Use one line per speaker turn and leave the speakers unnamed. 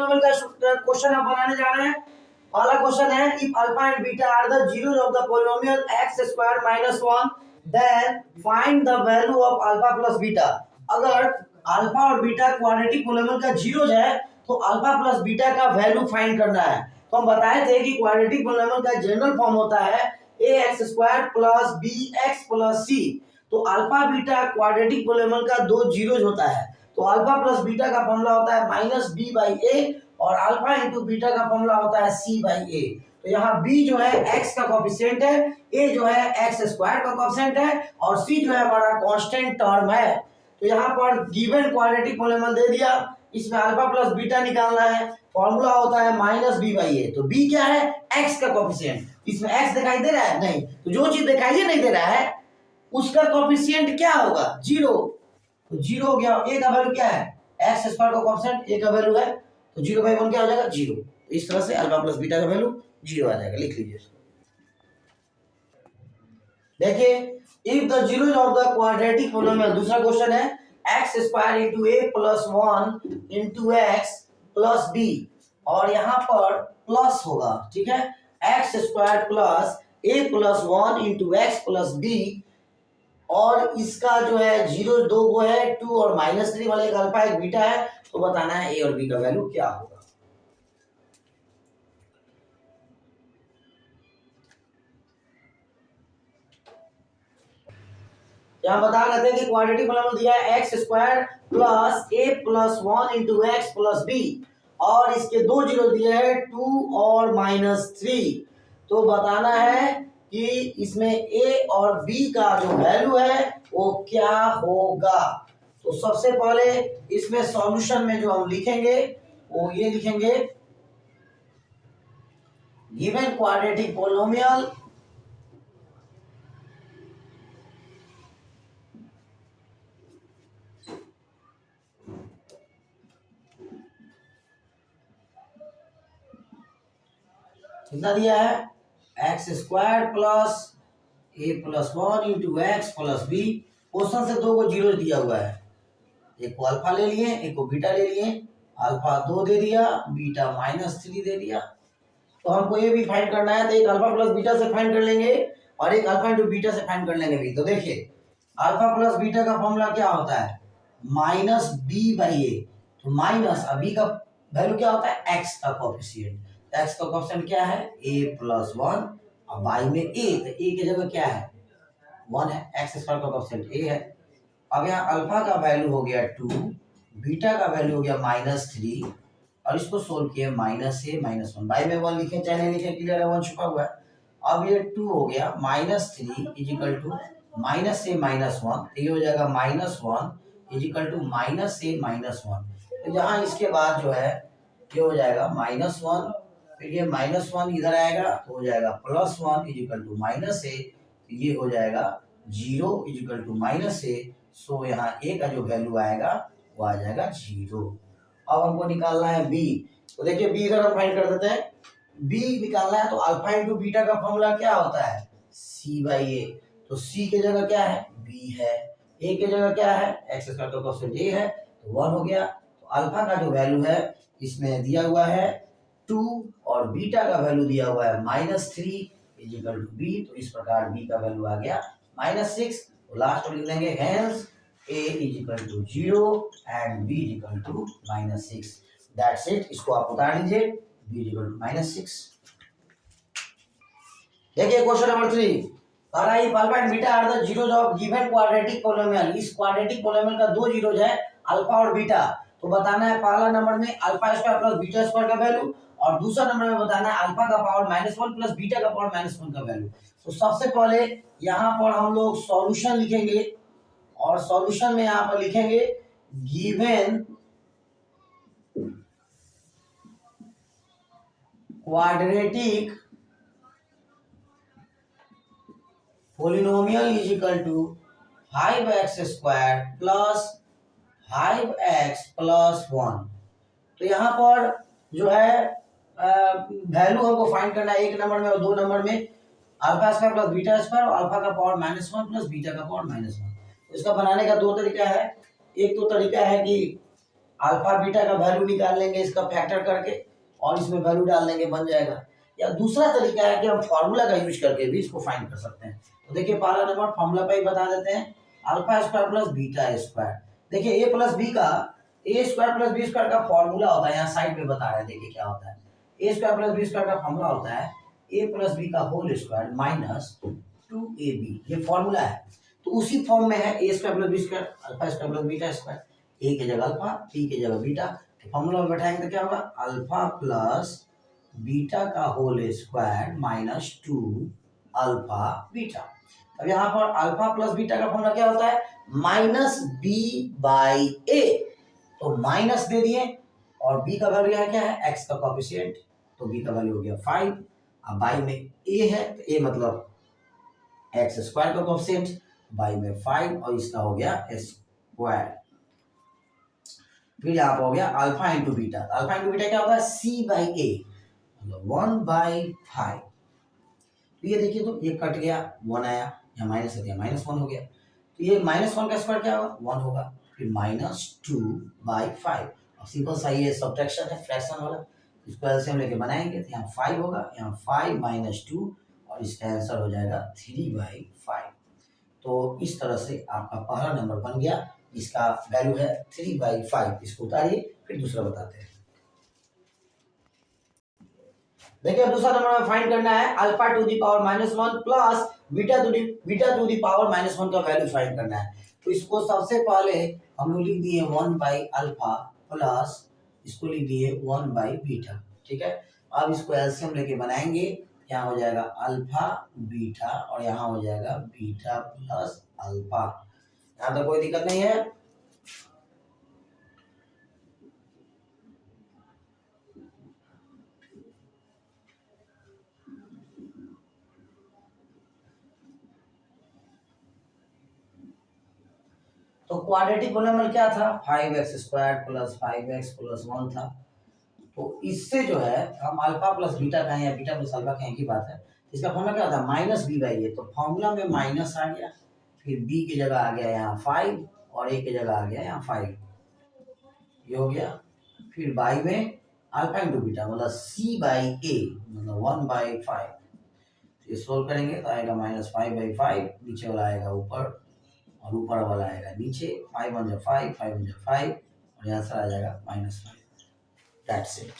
Polynomial का question हम बनाने जा रहे हैं। पहला क्वेश्चन है if alpha and beta are the zeros of the polynomial x square minus 1 then find the value of alpha plus beta. अगर अल्फा और बीटा क्वाड्रेटिक पॉलिनोमियल का जीरोस है तो अल्फा प्लस बीटा का वैल्यू फाइंड करना है। तो हम बताए थे कि क्वाड्रेटिक पॉलिनोमियल का जनरल फॉर्म होता है ax square plus bx plus c। तो अल्फा बीटा क्वाड्रेटिक पॉलिनोमियल का दो जीरोस होता है। तो अल्फा प्लस बीटा का फॉर्मूला होता है माइनस बी बाई ए और अल्फा इंटू बीटा का फॉर्मूला होता है सी बाई ए। तो यहाँ b जो है x का कोएफिशिएंट है, a जो है x स्क्वायर का कोएफिशिएंट है और c जो है हमारा कांस्टेंट टर्म है। तो यहाँ पर गिवन क्वाड्रेटिक पॉलिनोमियल दे दिया, इसमें अल्फा प्लस बीटा निकालना है, फॉर्मूला होता है माइनस बी बाई ए। तो b क्या है x का कोएफिशिएंट, इसमें x दिखाई दे रहा है नहीं, तो जो चीज दिखाई नहीं दे रहा है उसका कोएफिशिएंट क्या होगा जीरो। तो जीरो हो गया, a का वैल्यू क्या है x स्क्वायर का कोएफिशिएंट a का वैल्यू है, तो 0/1 क्या हो जाएगा जीरो। तो इस तरह से अल्फा प्लस बीटा का वैल्यू जीरो आ जाएगा, लिख लीजिए इसको। देखिए if the zeros of the quadratic polynomial, दूसरा क्वेश्चन है x square into A plus 1 into X plus B और यहाँ पर प्लस होगा, ठीक है, X square plus A plus 1 into X plus B और इसका जो है जीरो दो वो है 2 और -3 वाले एक अल्फा एक बीटा है। तो बताना है ए और बी का वैल्यू क्या होगा। यहां बता रहे थे कि क्वाड्रेटिक पॉलिनोमियल दिया है X square plus A plus 1 into X plus B और इसके दो जीरो दिए हैं 2 और -3। तो बताना है कि इसमें a और b का जो वैल्यू है वो क्या होगा। तो सबसे पहले इसमें सॉल्यूशन में जो हम लिखेंगे वो ये लिखेंगे गिवन क्वाड्रेटिक पॉलिनोमियल कितना दिया है X square plus A plus 1 into X plus B. Question से दो को जीरो दिया हुआ है, एक को अल्फा ले लिए एक को बीटा ले लिए, अल्फा 2 दे दिया बीटा -3 दे दिया। तो हमको ये भी फाइंड करना है, तो एक अल्फा प्लस बीटा से फाइंड कर लेंगे और एक अल्फा इंटू बीटा से फाइंड कर लेंगे भी। तो देखिए अल्फा प्लस बीटा का फॉर्मूला क्या होता है माइनस बी बाई ए। तो माइनस बी का वैल्यू क्या होता है एक्स का कोएफिशिएंट, एक्स का कोएफिशिएंट क्या है a प्लस 1 और बाई में a, तो a की जगह क्या है 1 है, एक्स स्क्वायर का कोएफिशिएंट a है। अब यहाँ अल्फा का वैल्यू हो गया 2, बीटा का वैल्यू हो गया -3 और इसको सोल्व किए -a -1, बाई में 1 लिखे चाहे नहीं लिखे क्लियर है, 1 छुपा हुआ है। अब ये 2 हो गया -3 इजिकल टू -a -1, ये हो जाएगा -1 इजिकल टू -a -1। तो यहाँ इसके बाद जो है ये हो जाएगा -1, फिर ये -1 इधर आएगा तो हो जाएगा +1 इजिकल टू -a, ये हो जाएगा 0 इजिकल टू -a। सो यहाँ a का जो वैल्यू आएगा वो आ जाएगा 0। अब हमको निकालना है b। तो देखिए b इधर हम फाइंड कर देते हैं, b निकालना है तो अल्फा इंटू बीटा का फॉर्मूला क्या होता है c बाई a। तो c की जगह क्या है b है, a की जगह क्या है एक्स स्क्वायर का कोएफिशिएंट a है, तो 1 हो गया। तो अल्फा का जो वैल्यू है इसमें दिया हुआ है 2 और बीटा का वैल्यू दिया हुआ है -3 इजिकल टू b। तो इस प्रकार b का वैल्यू आ गया -6। तो लास्ट में लिख लेंगे hence a equal to 0 and b equal to -6। That's it, इसको आप उतार लीजिए b इजिकल टू -6। देखिए question number 3, alpha and beta are the zeros of given quadratic polynomial. इस क्वाड्रेटिक पॉलिनोमियल का दो जीरोस है अल्फा और बीटा। तो बताना है पहला नंबर में alpha square plus beta square का वैल्यू और दूसरा नंबर में बताना है अल्फा का पावर -1 प्लस बीटा का पावर -1 का वैल्यू। तो सबसे पहले यहाँ पर हम लोग सॉल्यूशन लिखेंगे और सॉल्यूशन में यहाँ पर लिखेंगे given quadratic polynomial is equal to 5x square plus 5x plus 1। तो यहाँ पर जो है वैल्यू हमको फाइंड करना है एक नंबर में और दो नंबर में alpha square plus beta square और अल्फा का पावर -1 प्लस बीटा का पावर -1। तो इसका बनाने का दो तरीका है, एक तो तरीका है कि अल्फा बीटा का वैल्यू निकाल लेंगे इसका फैक्टर करके और इसमें वैल्यू डाल देंगे, बन जाएगा। या दूसरा तरीका है कि हम फॉर्मूला का यूज करके भी इसको फाइंड कर सकते हैं। तो देखिए पहला नंबर फॉर्मूला पे ही बता देते हैं, alpha square plus beta square. देखिए ए प्लस बी का, ए स्क्वायर प्लस बी स्क्वायर का फॉर्मूला होता है, यहाँ साइड में बता रहे हैं, देखिए क्या होता है। A square plus B square का फॉर्मूला होता है ए प्लस बी का होल स्क्वायर माइनस 2ab, ये फॉर्मूला है। तो उसी फॉर्म में है A square plus B square, alpha square plus beta square, A की जगह अल्फा, बी की जगह बीटा। तो फॉर्मूला में बैठाएंगे तो क्या होगा, अल्फा प्लस बीटा का whole square minus 2 alpha beta. अब यहाँ पर अल्फा प्लस बीटा का फॉर्मूला क्या होता है, माइनस बी बाई ए। तो माइनस दे दिए और बी का वैल्यू यहाँ क्या है, एक्स का कोएफिशिएंट, तो बी का वैल्यू हो गया 5। अब बाई में ए है तो ए मतलब एक्स स्क्वायर का कोएफिशिएंट, बाई में 5 और इसका हो गया स्क्वायर। फिर यहाँ पर हो गया alpha into beta, alpha into beta क्या होता है, सी बाई ए मतलब 1/5। तो ये देखिए तो ये कट गया, 1 आया, यहाँ माइनस है, -1 हो गया। तो ये -1 का स्क्वायर क्या होगा, 1 होगा। फिर -2/5। अब सिंपल सा ये सब्ट्रैक्शन है, फ्रैक्शन वाला, इसको एलसीएम लेके बनाएंगे तो यहाँ 5 होगा, यहाँ 5 - 2 और इसका आंसर हो जाएगा 3/5। तो इस तरह से आपका पहला नंबर बन गया, इसका वैल्यू है 3/5। इसको उतारिए फिर दूसरा बताते हैं। देखिए दूसरा नंबर में फाइंड करना है alpha to the power -1 plus beta to the power -1 का वैल्यू फाइंड करना है। तो इसको सबसे पहले हम लोग लिख दिए 1/अल्फा प्लस इसको लिख दिए 1/बीटा, ठीक है। अब इसको एलसीएम लेके बनाएंगे, यहाँ हो जाएगा अल्फा बीटा और यहाँ हो जाएगा बीटा प्लस अल्फा। यहाँ तो कोई दिक्कत नहीं है। तो क्वाड्रेटिक पोलिनोमियल क्या था, 5x² प्लस 5x प्लस 1 था। तो इससे जो है हम अल्फा प्लस बीटा कहें या बीटा प्लस अल्फा कहें की बात है, इसका फॉर्मूला क्या होता है, माइनस बी बाई ए। तो फॉर्मूला में माइनस आ गया, फिर बी की जगह आ गया यहाँ 5 और ए की जगह आ गया यहाँ 5, ये हो गया। फिर बाई में अल्फा इंटू बीटा मतलब सी बाई ए मतलब 1/5। ये सोल्व करेंगे तो आएगा -5/5, नीचे वाला आएगा ऊपर और ऊपर वाला आएगा नीचे, 5 × 5 5 × 5 और आंसर आ जाएगा -5। That's it.